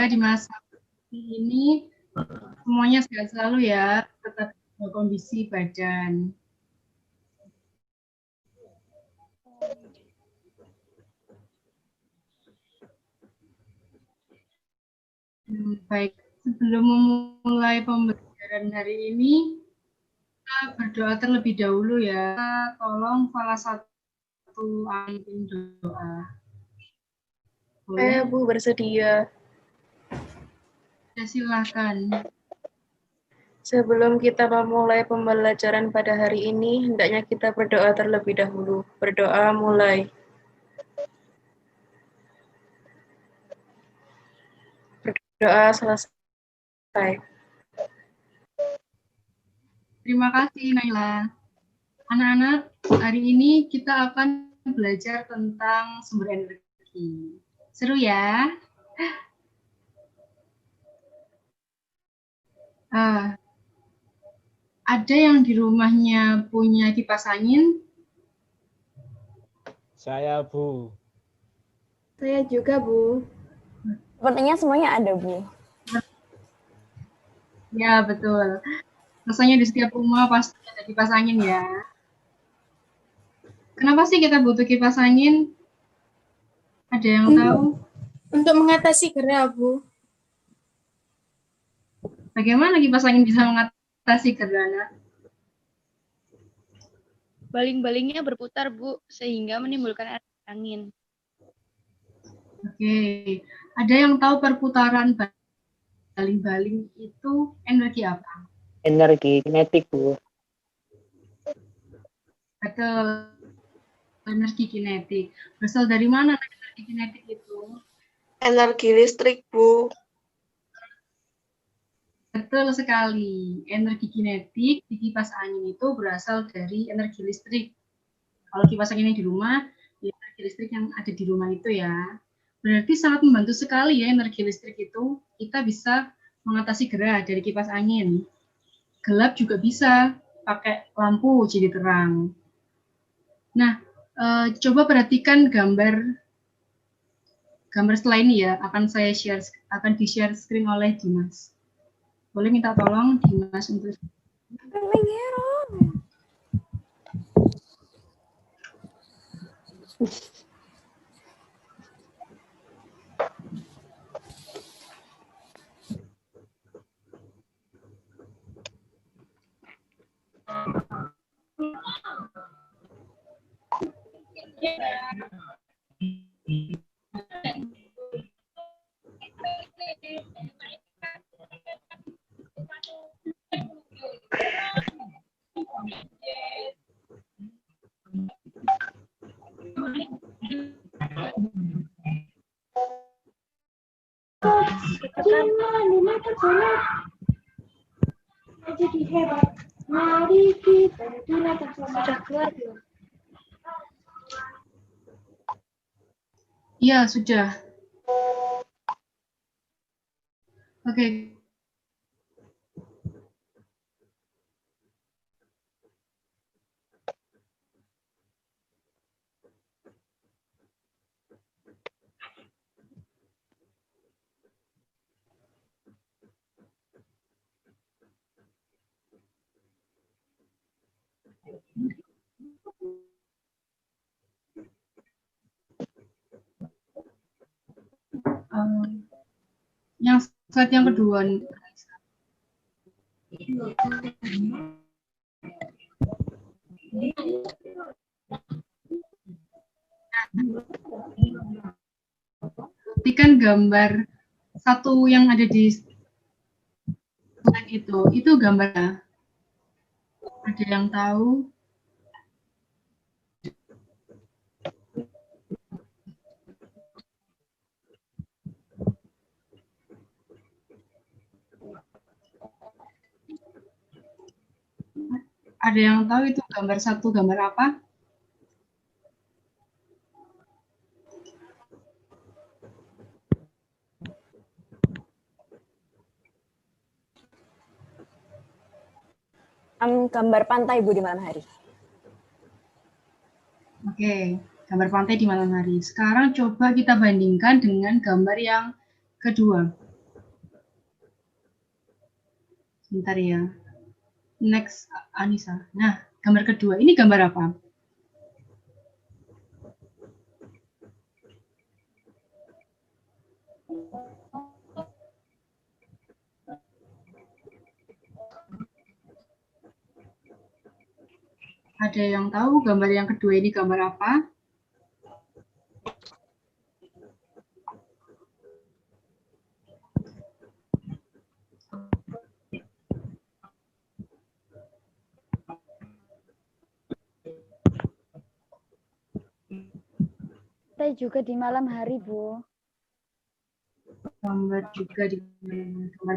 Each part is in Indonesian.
di masa ini semuanya sehat selalu ya, tetap jaga kondisi badan. Baik, sebelum memulai pembelajaran hari ini, kita berdoa terlebih dahulu ya. Tolong salah satu pimpin doa. Boleh? Bu, bersedia. Ya, silakan. Sebelum kita memulai pembelajaran pada hari ini, hendaknya kita berdoa terlebih dahulu. Berdoa mulai. Berdoa selesai. Terima kasih, Naila. Anak-anak, hari ini kita akan belajar tentang sumber energi. Seru ya? Ada yang di rumahnya punya kipas angin? Saya, Bu. Saya juga, Bu. Sepertinya semuanya ada, Bu. Ya, betul. Rasanya di setiap rumah pasti ada kipas angin ya. Kenapa sih kita butuh kipas angin? Ada yang tahu? Untuk mengatasi gerah, Bu. Bagaimana kipas angin bisa mengatasi gerhana? Baling-balingnya berputar, Bu, sehingga menimbulkan angin. Oke, ada yang tahu perputaran baling-baling itu energi apa? Energi kinetik, Bu. Betul, energi kinetik. Berasal dari mana energi kinetik itu? Energi listrik, Bu. Betul sekali. Energi kinetik di kipas angin itu berasal dari energi listrik. Kalau kipas anginnya di rumah, ya energi listrik yang ada di rumah itu ya. Berarti sangat membantu sekali ya energi listrik itu. Kita bisa mengatasi gerah dari kipas angin. Gelap juga bisa pakai lampu jadi terang. Nah, coba perhatikan gambar setelah ini ya. Akan di-share screen oleh Dimas. Boleh minta tolong Dimas untuk Jadi hebat. Mari kita gunakan sudah keluar. Ya, sudah. Oke. Yang slide yang kedua. Perhatikan gambar satu yang ada di slide itu gambarnya. Ada yang tahu? Ada yang tahu itu gambar satu gambar apa? Gambar pantai, Bu, di malam hari. Oke, gambar pantai di malam hari. Sekarang coba kita bandingkan dengan gambar yang kedua. Bentar ya. Next, Anissa. Nah, gambar kedua. Ini gambar apa? Ada yang tahu gambar yang kedua ini gambar apa? Pantai juga di malam hari, Bu. Gambar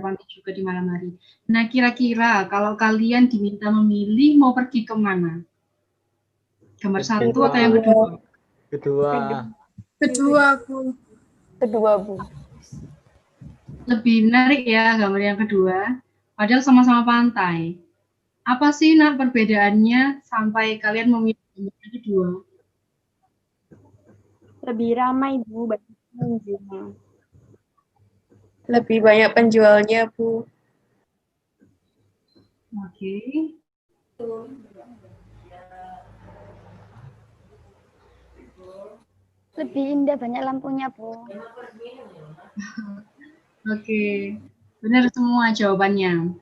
pantai juga di malam hari. Nah, kira-kira kalau kalian diminta memilih mau pergi kemana? Gambar satu atau yang kedua? Kedua. Kedua, Bu. Kedua, Bu. Lebih menarik ya gambar yang kedua. Padahal sama-sama pantai. Apa sih nak perbedaannya sampai kalian memilih gambar yang kedua? Lebih ramai, Bu. Banyak pengunjung. Lebih banyak penjualnya, Bu. Oke. Lebih indah, banyak lampunya, Bu. Oke, benar semua jawabannya.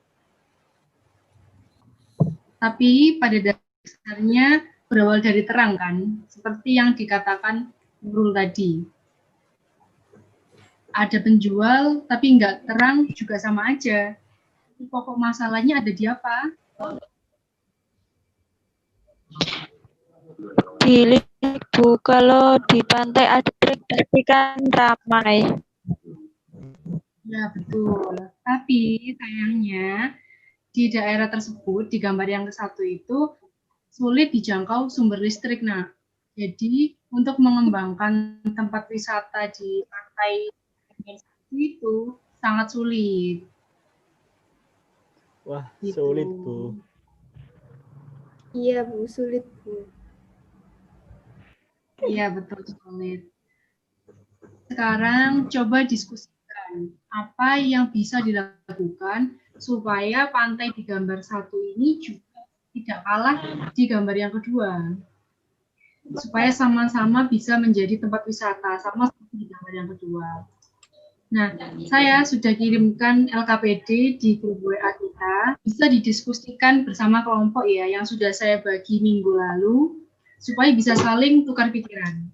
Tapi pada dasarnya berawal dari terang kan, seperti yang dikatakan Nurul tadi. Ada penjual, tapi nggak terang juga sama aja. Pokok masalahnya ada di apa? Di lift, Bu. Kalau di pantai ada trik pasti kan ramai. Ya, betul. Tapi sayangnya di daerah tersebut, di gambar yang ke-1 itu, sulit dijangkau sumber listrik. Nah, jadi untuk mengembangkan tempat wisata di pantai itu sangat sulit. Wah, Gitu. sulit, Bu. Iya, Bu. Sulit, Bu. Iya, betul sulit. Sekarang coba diskusikan apa yang bisa dilakukan supaya pantai di gambar 1 ini juga tidak kalah di gambar yang kedua. Supaya sama-sama bisa menjadi tempat wisata, sama seperti di gambar yang kedua. Nah, saya sudah kirimkan LKPD di grup WA kita. Bisa didiskusikan bersama kelompok ya, yang sudah saya bagi minggu lalu, supaya bisa saling tukar pikiran.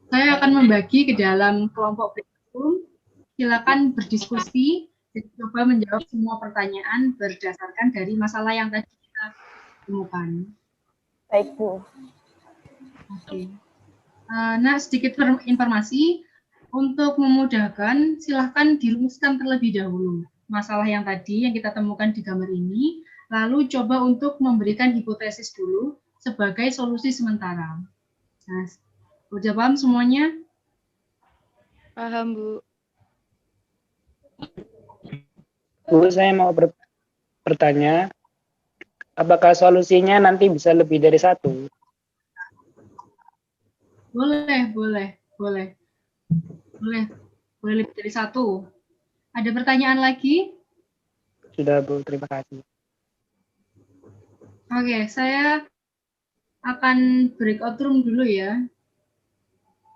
Saya akan membagi ke dalam kelompok brainstorm. Silakan berdiskusi dan coba menjawab semua pertanyaan berdasarkan dari masalah yang tadi kita temukan. Baik, Bu. Oke. Nah, sedikit informasi. Untuk memudahkan, silahkan dirumuskan terlebih dahulu masalah yang tadi yang kita temukan di gambar ini, lalu coba untuk memberikan hipotesis dulu sebagai solusi sementara. Nah, udah paham semuanya? Paham, Bu. Bu, saya mau bertanya, apakah solusinya nanti bisa lebih dari satu? Boleh, boleh, boleh. Boleh lebih dari satu. Ada pertanyaan lagi? Sudah, Bu, terima kasih. Oke, saya akan breakout room dulu ya,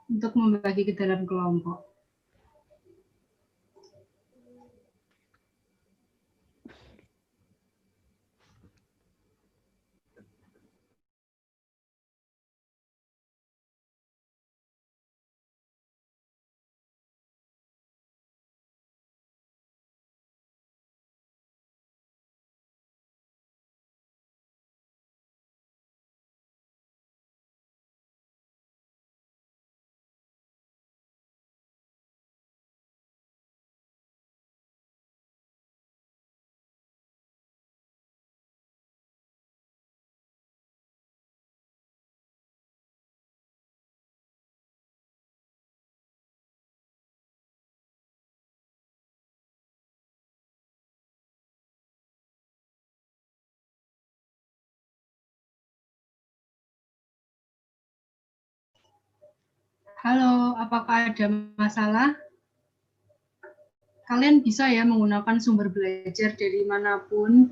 untuk membagi ke dalam kelompok. Halo, apakah ada masalah? kalian bisa ya menggunakan sumber belajar dari manapun.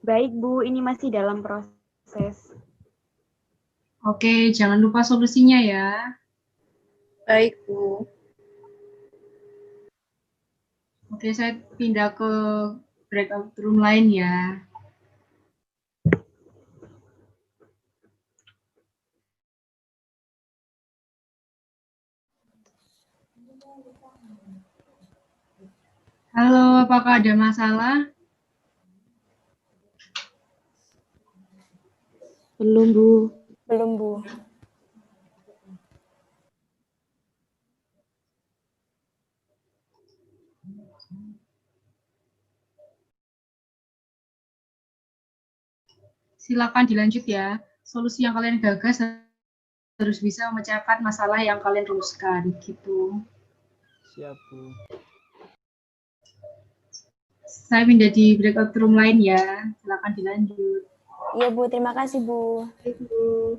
Baik, Bu. Ini masih dalam proses. Oke, jangan lupa solusinya ya. Baik, Bu. Oke, saya pindah ke breakout room lain ya. Halo, apakah ada masalah? Belum, Bu. Belum, Bu. Silakan dilanjut ya. Solusi yang kalian gagas harus bisa memecahkan masalah yang kalian rumuskan gitu. Siap, Bu. Saya pindah di breakout room lain ya. Silakan dilanjut. Iya, Bu. Terima kasih, Bu. Baik, Bu.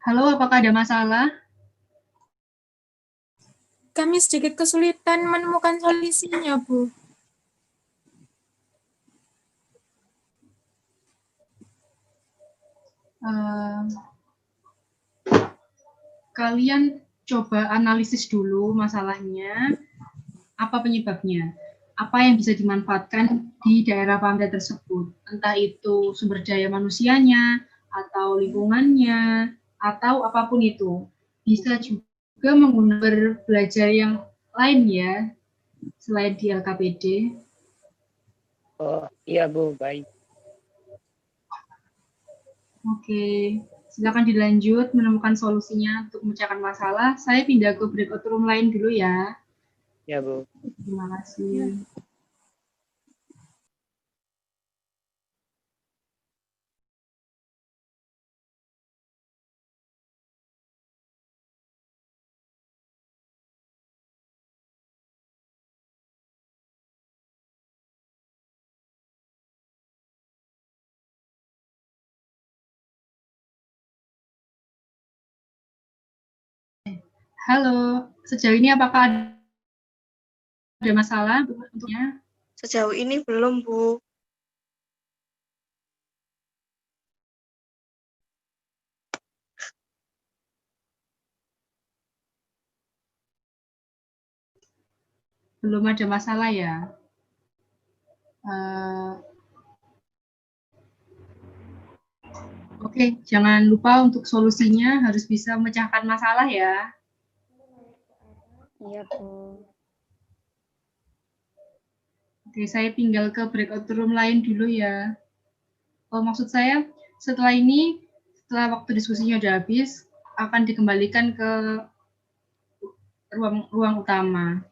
Halo, apakah ada masalah? Kami sedikit kesulitan menemukan solusinya, Bu. Kalian coba analisis dulu masalahnya, apa penyebabnya, apa yang bisa dimanfaatkan di daerah pantai tersebut, entah itu sumber daya manusianya, atau lingkungannya, atau apapun itu. Bisa juga menggunakan belajar yang lain ya, selain di LKPD. Oh, iya Bu, baik. Oke, silakan dilanjut menemukan solusinya untuk memecahkan masalah. Saya pindah ke breakout room lain dulu ya. Ya Bu. Terima kasih. Halo, sejauh ini apakah ada masalah untuknya? Sejauh ini belum, Bu. Belum ada masalah ya? Oke, jangan lupa untuk solusinya harus bisa memecahkan masalah ya. Iya, Bu. Oke, saya tinggal ke breakout room lain dulu ya. Oh, maksud saya setelah ini, setelah waktu diskusinya udah habis, akan dikembalikan ke ruang utama.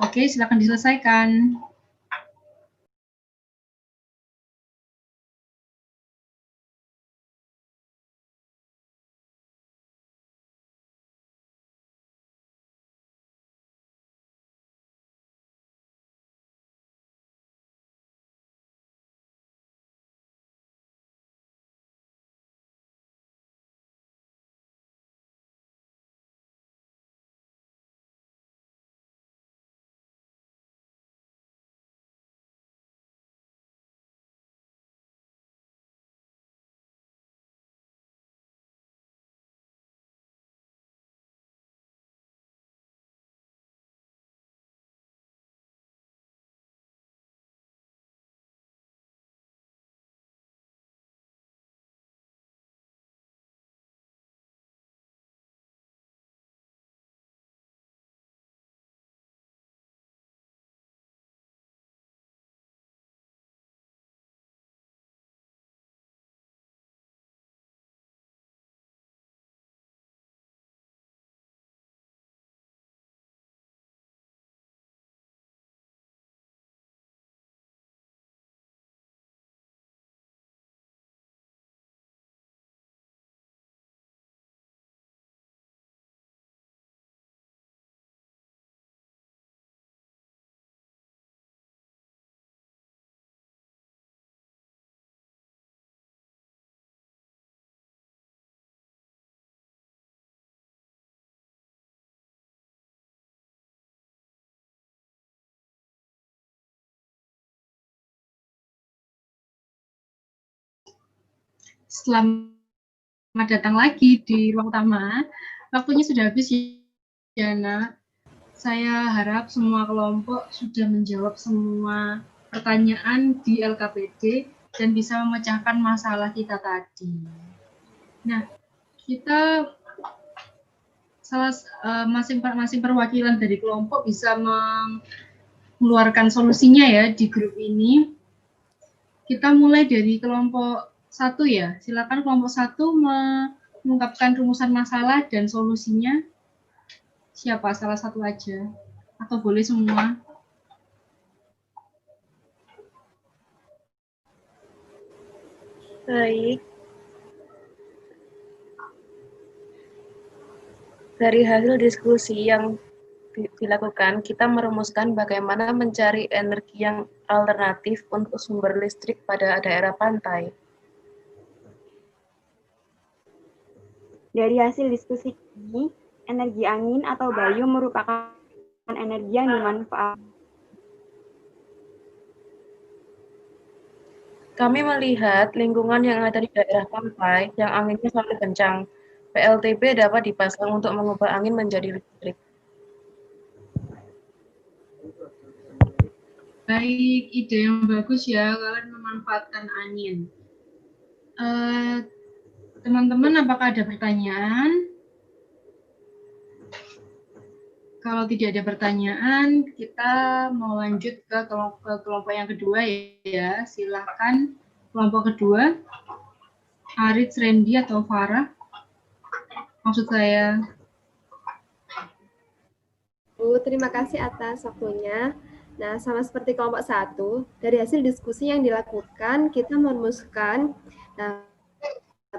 Oke, silakan diselesaikan. selamat datang lagi di ruang utama. Waktunya sudah habis ya, Nak. Saya harap semua kelompok sudah menjawab semua pertanyaan di LKPD dan bisa memecahkan masalah kita tadi. Nah, kita masing-masing perwakilan dari kelompok bisa mengeluarkan solusinya ya di grup ini. Kita mulai dari kelompok 1 ya. Silakan kelompok 1 mengungkapkan rumusan masalah dan solusinya. Siapa? Salah satu aja. Atau boleh semua? Baik. Dari hasil diskusi yang dilakukan, kita merumuskan bagaimana mencari energi yang alternatif untuk sumber listrik pada daerah pantai. Dari hasil diskusi ini, energi angin atau bayu merupakan energi yang dimanfaatkan. Kami melihat lingkungan yang ada di daerah pantai yang anginnya selalu kencang. PLTB dapat dipasang untuk mengubah angin menjadi listrik. Baik, ide yang bagus ya, kalian memanfaatkan angin. Teman-teman, apakah ada pertanyaan? Kalau tidak ada pertanyaan, kita mau lanjut ke kelompok yang kedua ya. Silakan kelompok kedua, Arits, Randy, atau Farah. Maksud saya. Bu, terima kasih atas waktunya. Nah, sama seperti kelompok 1, dari hasil diskusi yang dilakukan, kita merumuskan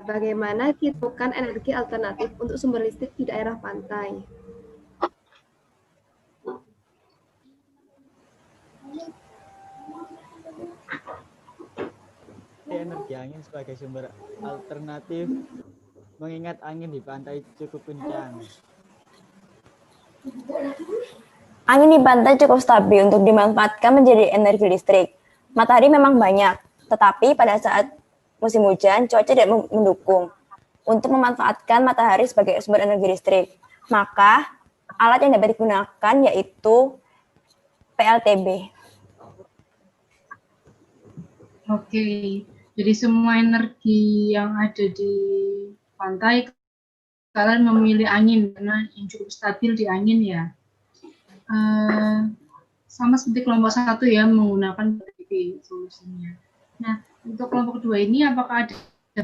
bagaimana kita menemukan energi alternatif untuk sumber listrik di daerah pantai. Energi angin sebagai sumber alternatif, mengingat angin di pantai cukup kencang. Angin di pantai cukup stabil untuk dimanfaatkan menjadi energi listrik. Matahari memang banyak, tetapi pada saat musim hujan, cuaca tidak mendukung untuk memanfaatkan matahari sebagai sumber energi listrik. Maka, alat yang dapat digunakan yaitu PLTB. Oke, jadi semua energi yang ada di pantai, kalian memilih angin karena yang cukup stabil di angin ya. Sama seperti kelompok 1 ya, menggunakan PLTB solusinya. Nah, untuk kelompok kedua ini apakah ada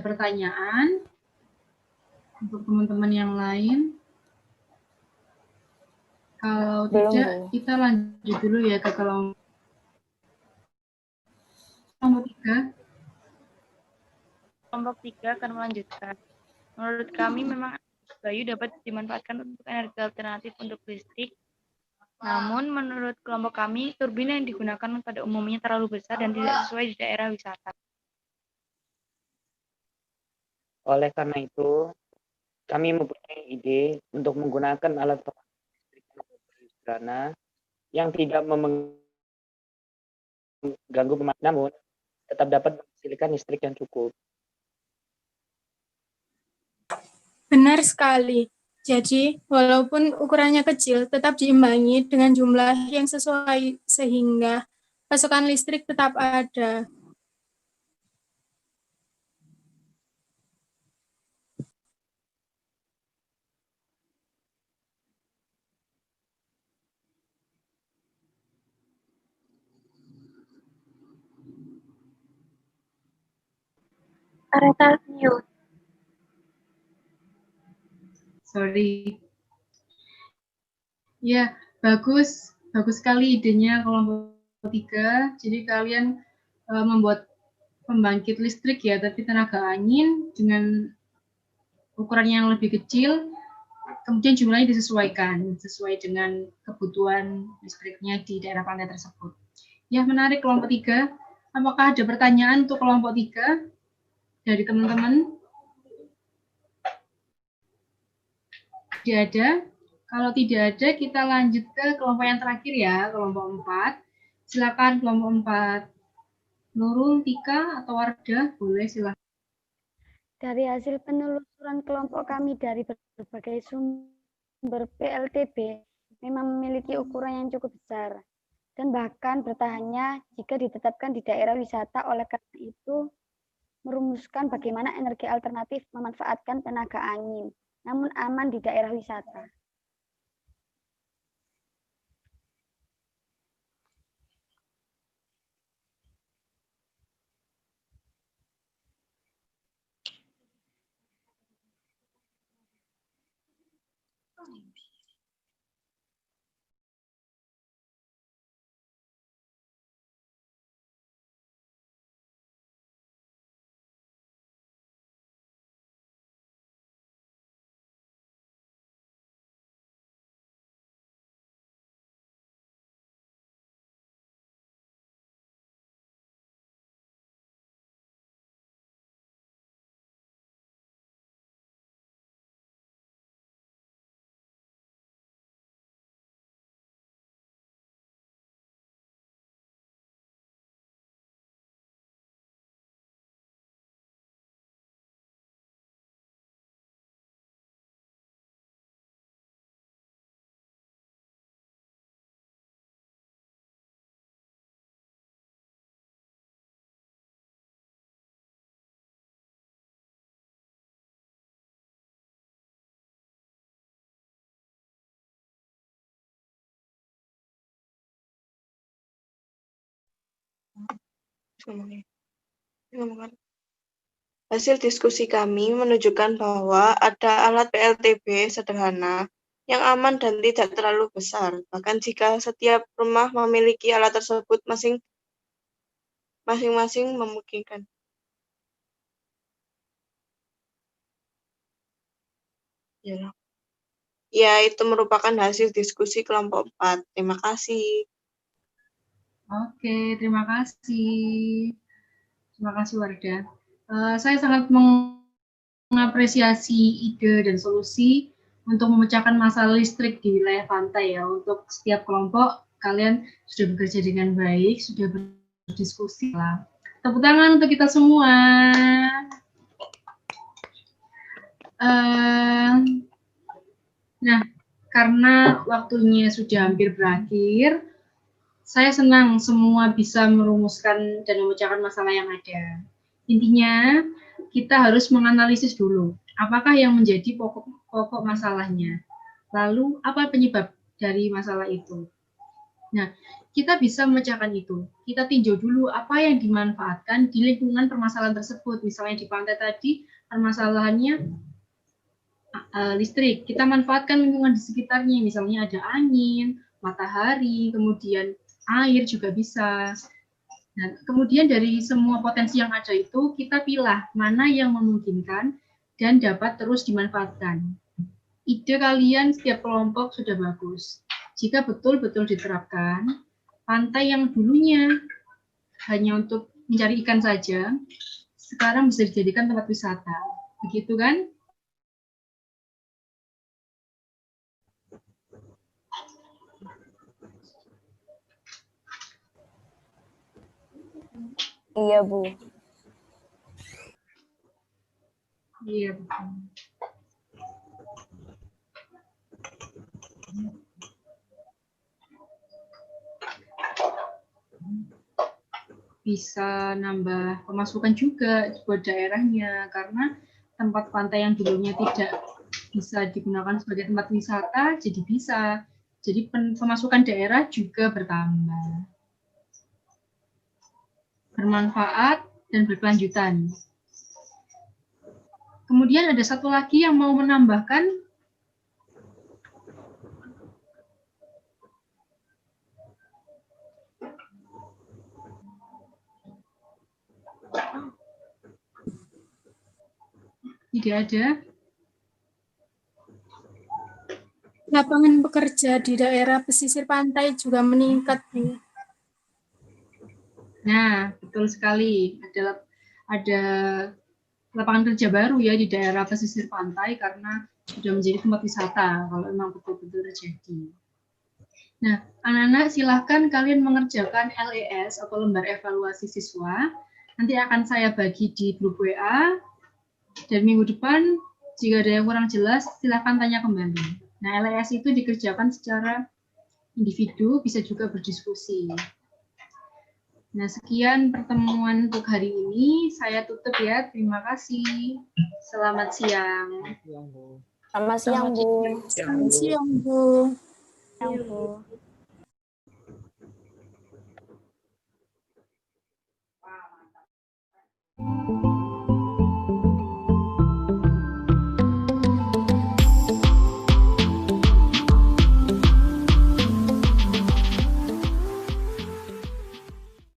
pertanyaan untuk teman-teman yang lain? Kalau tidak, kita lanjut dulu ya ke kelompok 3. Kelompok 3 akan melanjutkan. Menurut kami memang bayu dapat dimanfaatkan untuk energi alternatif untuk listrik. Namun menurut kelompok kami, turbin yang digunakan pada umumnya terlalu besar dan tidak sesuai di daerah wisata. Oleh karena itu, kami mempunyai ide untuk menggunakan alat listrik sederhana yang tidak mengganggu pemakaian, namun tetap dapat menghasilkan listrik yang cukup. Benar sekali. Jadi, walaupun ukurannya kecil, tetap diimbangi dengan jumlah yang sesuai sehingga pasokan listrik tetap ada. Areta mute. Sorry. Ya, bagus sekali idenya kelompok 3. Jadi kalian membuat pembangkit listrik ya, tapi tenaga angin dengan ukuran yang lebih kecil, kemudian jumlahnya disesuaikan sesuai dengan kebutuhan listriknya di daerah pantai tersebut. Ya, menarik kelompok 3. Apakah ada pertanyaan untuk kelompok 3 dari teman-teman? Tidak ada. Kalau tidak ada, kita lanjut ke kelompok yang terakhir ya, kelompok 4. Silakan kelompok 4. Nurul, Tika, atau Wardah, boleh silakan. Dari hasil penelusuran kelompok kami dari berbagai sumber PLTB memang memiliki ukuran yang cukup besar dan bahkan bertahannya jika ditetapkan di daerah wisata. Oleh karena itu, merumuskan bagaimana energi alternatif memanfaatkan tenaga angin, namun aman di daerah wisata. Hasil diskusi kami menunjukkan bahwa ada alat PLTB sederhana yang aman dan tidak terlalu besar. Bahkan jika setiap rumah memiliki alat tersebut masing-masing memungkinkan. Ya, itu merupakan hasil diskusi kelompok 4. Terima kasih. Oke, terima kasih. Terima kasih Wardah. Saya sangat mengapresiasi ide dan solusi untuk memecahkan masalah listrik di wilayah pantai ya. Untuk setiap kelompok, kalian sudah bekerja dengan baik, sudah berdiskusi lah. Tepuk tangan untuk kita semua. Nah, karena waktunya sudah hampir berakhir, saya senang semua bisa merumuskan dan memecahkan masalah yang ada. Intinya, kita harus menganalisis dulu, apakah yang menjadi pokok masalahnya. Lalu, apa penyebab dari masalah itu. Nah, kita bisa memecahkan itu. Kita tinjau dulu apa yang dimanfaatkan di lingkungan permasalahan tersebut. Misalnya di pantai tadi, permasalahannya listrik. Kita manfaatkan lingkungan di sekitarnya, misalnya ada angin, matahari, kemudian air juga bisa. Nah, kemudian dari semua potensi yang ada itu, kita pilih mana yang memungkinkan dan dapat terus dimanfaatkan. Ide kalian setiap kelompok sudah bagus. Jika betul-betul diterapkan, pantai yang dulunya hanya untuk mencari ikan saja, sekarang bisa dijadikan tempat wisata. Begitu kan? Iya, Bu. Iya, betul. Bisa nambah pemasukan juga buat daerahnya, karena tempat pantai yang dulunya tidak bisa digunakan sebagai tempat wisata, jadi bisa. Jadi pemasukan daerah juga bertambah. Bermanfaat dan berkelanjutan. Kemudian ada satu lagi yang mau menambahkan. Tidak ada. Lapangan pekerja di daerah pesisir pantai juga meningkat, Bu. Nah, betul sekali. Ada lapangan kerja baru ya di daerah pesisir pantai karena sudah menjadi tempat wisata kalau memang betul-betul terjadi. Nah, anak-anak silahkan kalian mengerjakan LES atau lembar evaluasi siswa. Nanti akan saya bagi di grup WA. Dan minggu depan, jika ada yang kurang jelas, silakan tanya kembali. Nah, LES itu dikerjakan secara individu, bisa juga berdiskusi. Nah, sekian pertemuan untuk hari ini. Saya tutup ya. Terima kasih. Selamat siang. Selamat siang, Bu. Selamat siang, Bu. Siang, Bu.